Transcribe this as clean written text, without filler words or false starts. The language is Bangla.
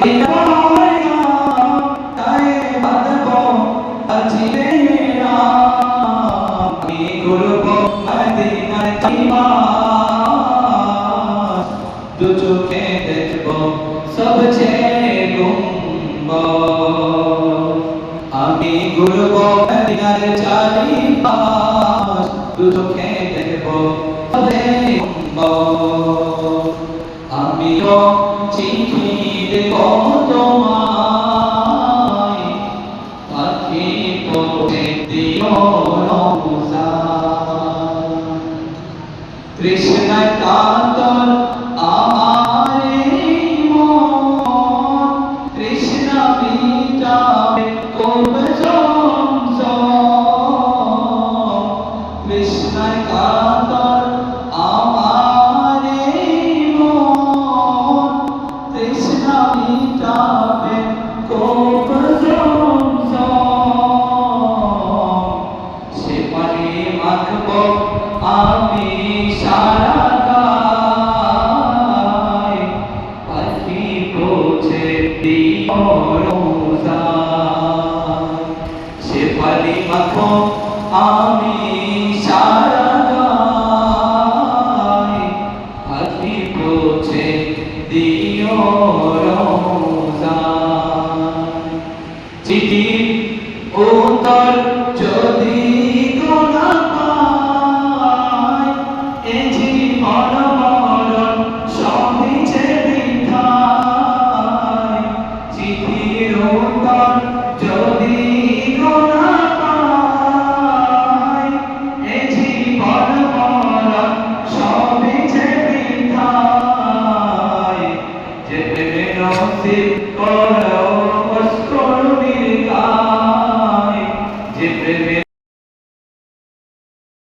দু চোখে দেখব সবচেয়ে গুম্বদ আমি ঘুরব মদিনার চারিপাশ দু চোখে দেখব সবচেয়ে গুম্বদ আমি চিঠি দেব তোমায় পাখি পথে দিও রমজান কৃষ্ণ কাতর আমারে মন কৃষ্ণ মিটাবে কোপ জমজম কৃষ্ণ কাতর আমারে মন কৃষ্ণ মিটাবে কোপ জমজম সে পানি মাখব আমি সারা গায় পাখি পৌঁছে দিও রোজায় সে পানি মাখব আমি সারা গায় পাখি পৌঁছে দিও রোজায় চিঠি উত্তর যদি গোনা যদি গোনা পাই এ জীবন মরণ সবই যে বৃথায় যে প্রেমে নসিব করো অস্কর নির্গায় যে প্রেমে